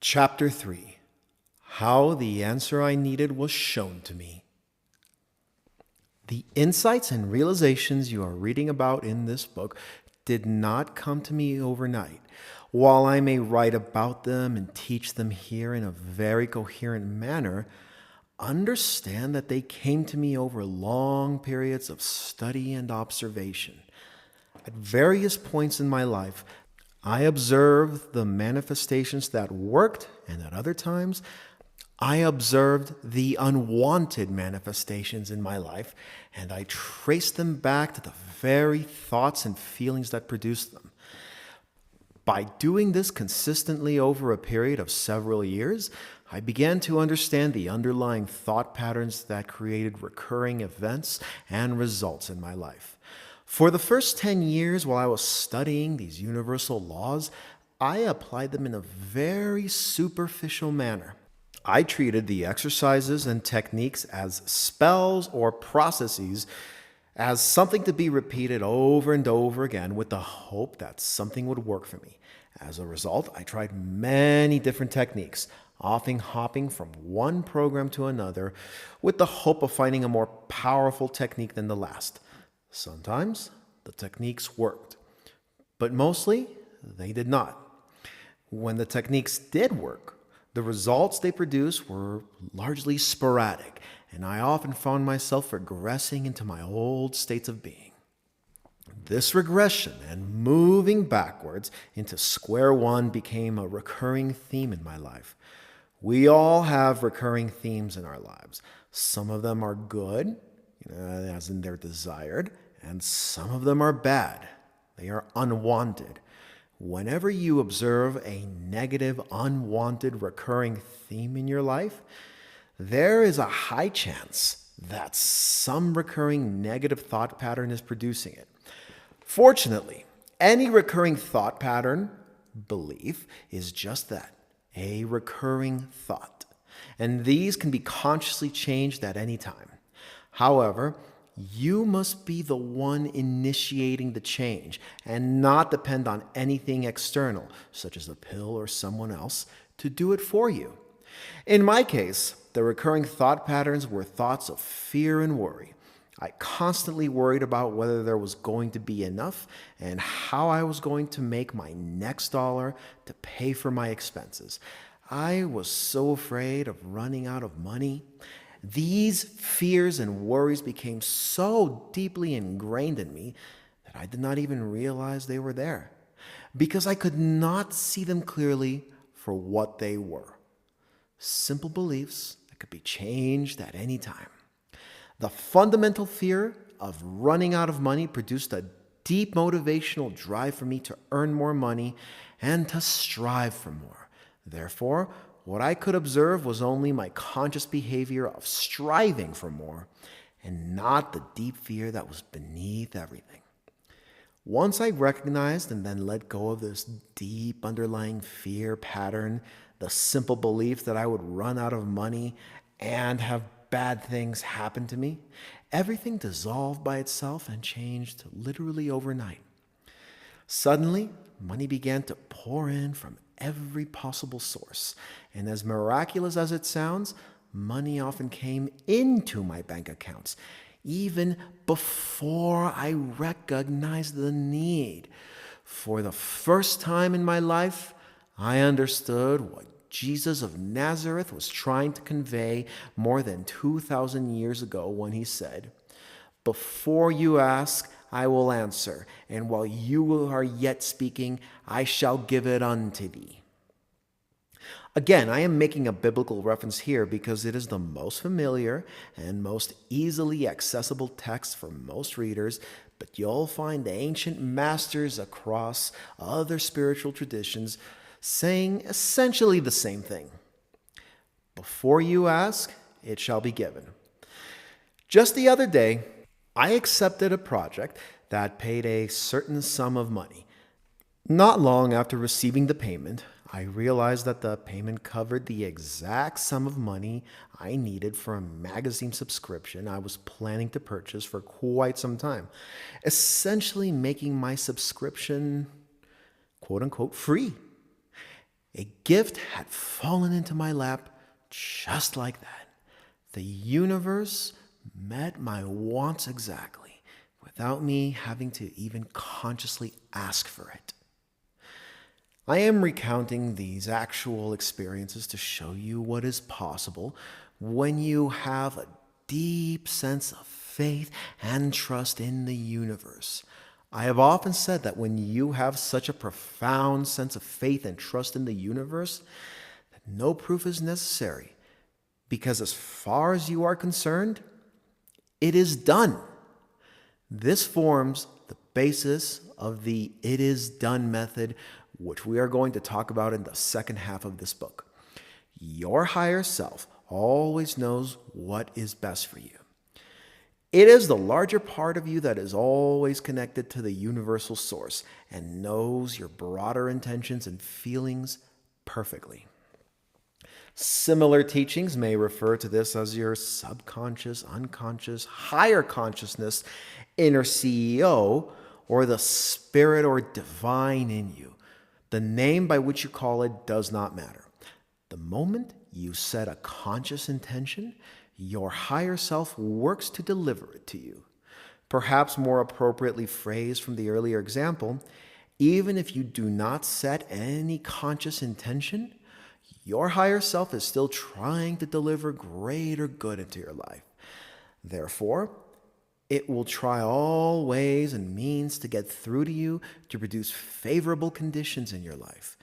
Chapter 3. How the answer I needed was shown to me. The insights and realizations you are reading about in this book did not come to me overnight. While I may write about them and teach them here in a very coherent manner, understand that they came to me over long periods of study and observation. At various points in my life, I observed the manifestations that worked, and at other times, I observed the unwanted manifestations in my life, and I traced them back to the very thoughts and feelings that produced them. By doing this consistently over a period of several years, I began to understand the underlying thought patterns that created recurring events and results in my life. For the first 10 years while I was studying these universal laws, I applied them in a very superficial manner. I treated the exercises and techniques as spells or processes, as something to be repeated over and over again with the hope that something would work for me. As a result, I tried many different techniques, often hopping from one program to another with the hope of finding a more powerful technique than the last. Sometimes the techniques worked, but mostly they did not. When the techniques did work, the results they produced were largely sporadic, and I often found myself regressing into my old states of being. This regression and moving backwards into square one became a recurring theme in my life. We all have recurring themes in our lives. Some of them are good, as in they're desired, and some of them are bad. They are unwanted. Whenever you observe a negative, unwanted, recurring theme in your life, there is a high chance that some recurring negative thought pattern is producing it. Fortunately, any recurring thought pattern, belief, is just that, a recurring thought. And these can be consciously changed at any time. However, you must be the one initiating the change and not depend on anything external, such as a pill or someone else, to do it for you. In my case, the recurring thought patterns were thoughts of fear and worry. I constantly worried about whether there was going to be enough and how I was going to make my next dollar to pay for my expenses. I was so afraid of running out of money. These fears and worries became so deeply ingrained in me that I did not even realize they were there, because I could not see them clearly for what they were. Simple beliefs that could be changed at any time. The fundamental fear of running out of money produced a deep motivational drive for me to earn more money and to strive for more. Therefore, what I could observe was only my conscious behavior of striving for more, and not the deep fear that was beneath everything. Once I recognized and then let go of this deep underlying fear pattern, the simple belief that I would run out of money and have bad things happen to me, everything dissolved by itself and changed literally overnight. Suddenly, money began to pour in from every possible source. And as miraculous as it sounds, money often came into my bank accounts, even before I recognized the need. For the first time in my life, I understood what Jesus of Nazareth was trying to convey more than 2,000 years ago when he said, "Before you ask, I will answer, and while you are yet speaking, I shall give it unto thee." Again, I am making a biblical reference here because it is the most familiar and most easily accessible text for most readers, but you'll find ancient masters across other spiritual traditions saying essentially the same thing. Before you ask, it shall be given. Just the other day, I accepted a project that paid a certain sum of money. Not long after receiving the payment, I realized that the payment covered the exact sum of money I needed for a magazine subscription I was planning to purchase for quite some time, essentially making my subscription quote unquote free. A gift had fallen into my lap just like that. The universe met my wants exactly, without me having to even consciously ask for it. I am recounting these actual experiences to show you what is possible when you have a deep sense of faith and trust in the universe. I have often said that when you have such a profound sense of faith and trust in the universe, that no proof is necessary, because as far as you are concerned, it is done. This forms the basis of the "it is done" method, which we are going to talk about in the second half of this book. Your higher self always knows what is best for you. It is the larger part of you that is always connected to the universal source and knows your broader intentions and feelings perfectly. Similar teachings may refer to this as your subconscious, unconscious, higher consciousness, inner CEO, or the spirit or divine in you. The name by which you call it does not matter. The moment you set a conscious intention, your higher self works to deliver it to you. Perhaps more appropriately phrased from the earlier example, even if you do not set any conscious intention, your higher self is still trying to deliver greater good into your life. Therefore, it will try all ways and means to get through to you to produce favorable conditions in your life.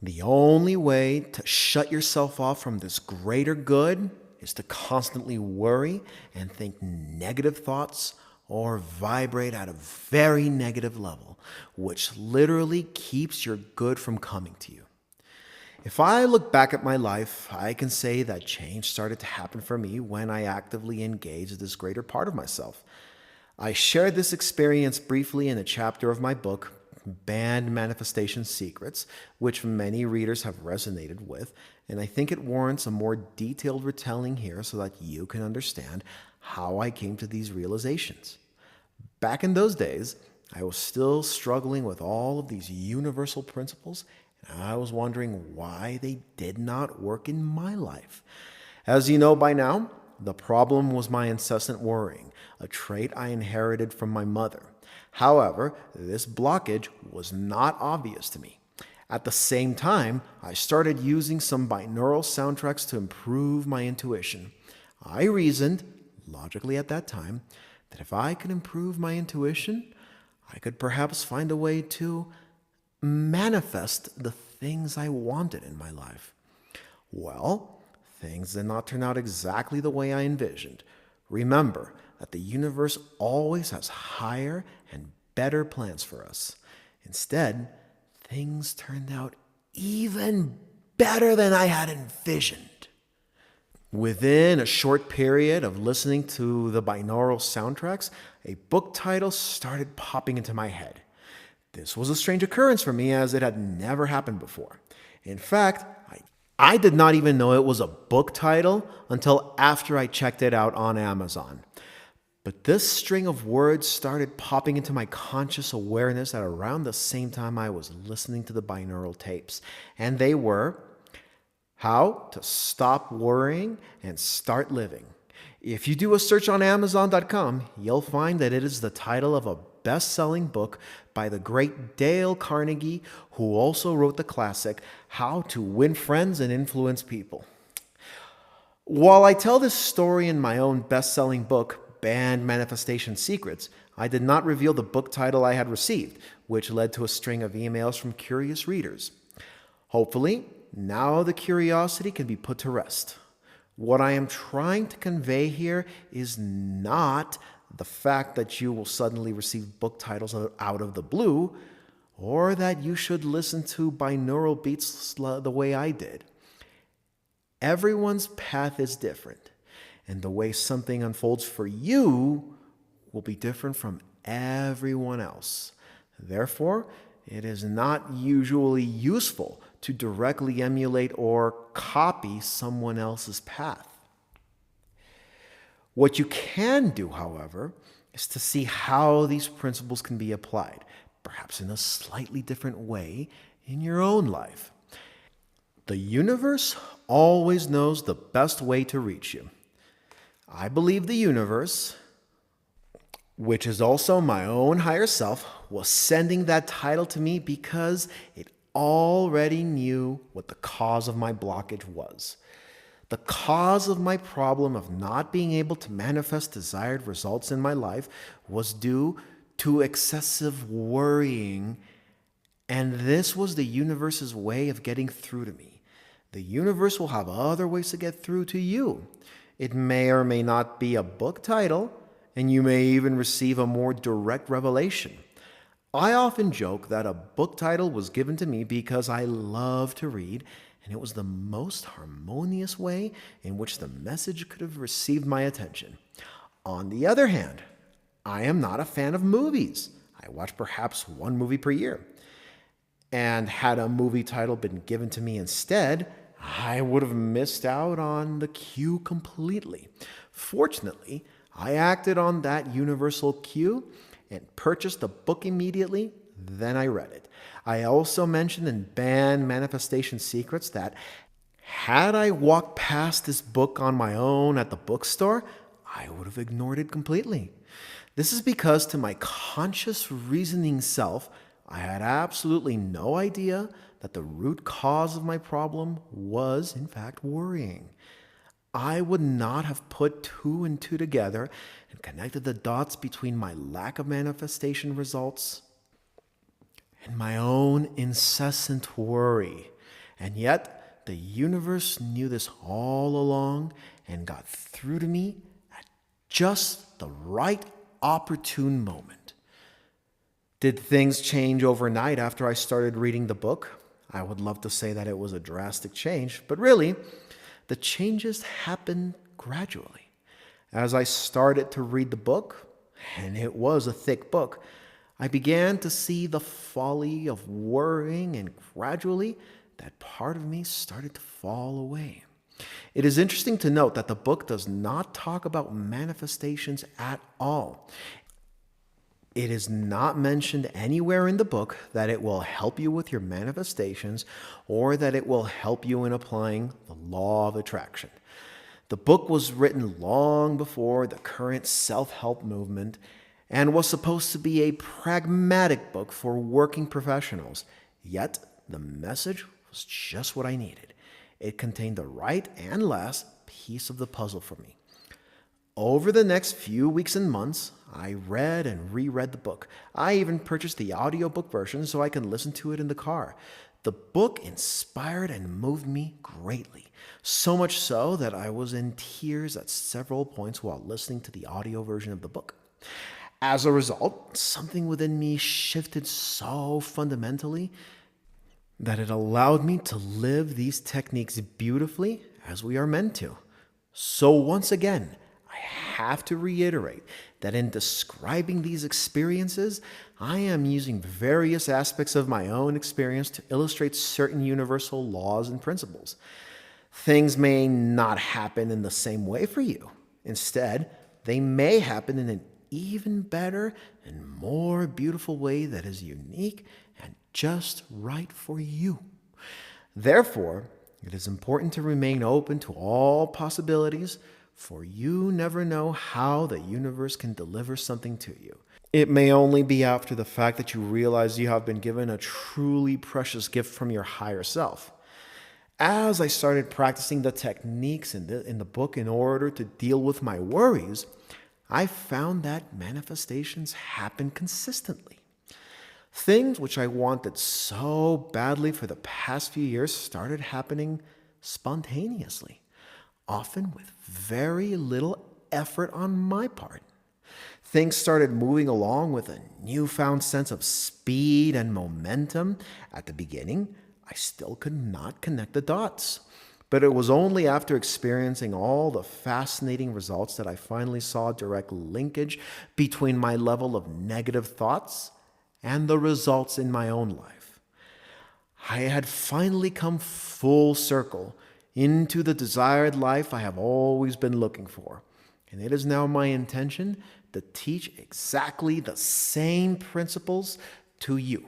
The only way to shut yourself off from this greater good is to constantly worry and think negative thoughts or vibrate at a very negative level, which literally keeps your good from coming to you. If I look back at my life, I can say that change started to happen for me when I actively engaged this greater part of myself. I shared this experience briefly in a chapter of my book, Banned Manifestation Secrets, which many readers have resonated with, and I think it warrants a more detailed retelling here so that you can understand how I came to these realizations. Back in those days, I was still struggling with all of these universal principles, and I was wondering why they did not work in my life. As you know by now, the problem was my incessant worrying, a trait I inherited from my mother. However, this blockage was not obvious to me. At the same time, I started using some binaural soundtracks to improve my intuition. I reasoned, logically at that time, that if I could improve my intuition, I could perhaps find a way to manifest the things I wanted in my life. Well, things did not turn out exactly the way I envisioned. Remember that the universe always has higher and better plans for us. Instead, things turned out even better than I had envisioned. Within a short period of listening to the binaural soundtracks, a book title started popping into my head. This was a strange occurrence for me as it had never happened before. In fact, I did not even know it was a book title until after I checked it out on Amazon. But this string of words started popping into my conscious awareness at around the same time I was listening to the binaural tapes. And they were How to Stop Worrying and Start Living. If you do a search on Amazon.com, you'll find that it is the title of a best-selling book by the great Dale Carnegie, who also wrote the classic How to Win Friends and Influence People. While I tell this story in my own best-selling book, Banned Manifestation Secrets, I did not reveal the book title I had received, which led to a string of emails from curious readers. Hopefully, now the curiosity can be put to rest. What I am trying to convey here is not the fact that you will suddenly receive book titles out of the blue, or that you should listen to binaural beats the way I did. Everyone's path is different, and the way something unfolds for you will be different from everyone else. Therefore, it is not usually useful to directly emulate or copy someone else's path. What you can do, however, is to see how these principles can be applied, perhaps in a slightly different way, in your own life. The universe always knows the best way to reach you. I believe the universe, which is also my own higher self, was sending that title to me because it already knew what the cause of my blockage was. The cause of my problem of not being able to manifest desired results in my life was due to excessive worrying, and this was the universe's way of getting through to me. The universe will have other ways to get through to you. It may or may not be a book title, and you may even receive a more direct revelation. I often joke that a book title was given to me because I love to read, and it was the most harmonious way in which the message could have received my attention. On the other hand, I am not a fan of movies. I watch perhaps one movie per year. And had a movie title been given to me instead, I would have missed out on the cue completely. Fortunately, I acted on that universal cue and purchased the book immediately. Then I read it. I also mentioned in Banned Manifestation Secrets that had I walked past this book on my own at the bookstore, I would have ignored it completely. This is because to my conscious reasoning self, I had absolutely no idea that the root cause of my problem was, in fact, worrying. I would not have put two and two together and connected the dots between my lack of manifestation results and my own incessant worry. And yet, the universe knew this all along and got through to me at just the right opportune moment. Did things change overnight after I started reading the book? I would love to say that it was a drastic change, but really, the changes happened gradually. As I started to read the book, and it was a thick book, I began to see the folly of worrying, and gradually, that part of me started to fall away. It is interesting to note that the book does not talk about manifestations at all. It is not mentioned anywhere in the book that it will help you with your manifestations or that it will help you in applying the law of attraction. The book was written long before the current self-help movement and was supposed to be a pragmatic book for working professionals. Yet, the message was just what I needed. It contained the right and last piece of the puzzle for me. Over the next few weeks and months, I read and reread the book. I even purchased the audiobook version so I can listen to it in the car. The book inspired and moved me greatly, so much so that I was in tears at several points while listening to the audio version of the book. As a result, something within me shifted so fundamentally that it allowed me to live these techniques beautifully as we are meant to. So once again, I have to reiterate that in describing these experiences, I am using various aspects of my own experience to illustrate certain universal laws and principles. Things may not happen in the same way for you. Instead, they may happen in an even better and more beautiful way that is unique and just right for you. Therefore, it is important to remain open to all possibilities, for you never know how the universe can deliver something to you. It may only be after the fact that you realize you have been given a truly precious gift from your higher self. As I started practicing the techniques in the book in order to deal with my worries, I found that manifestations happen consistently. Things which I wanted so badly for the past few years started happening spontaneously, often with very little effort on my part. Things started moving along with a newfound sense of speed and momentum. At the beginning, I still could not connect the dots. But it was only after experiencing all the fascinating results that I finally saw a direct linkage between my level of negative thoughts and the results in my own life. I had finally come full circle into the desired life I have always been looking for. And it is now my intention to teach exactly the same principles to you.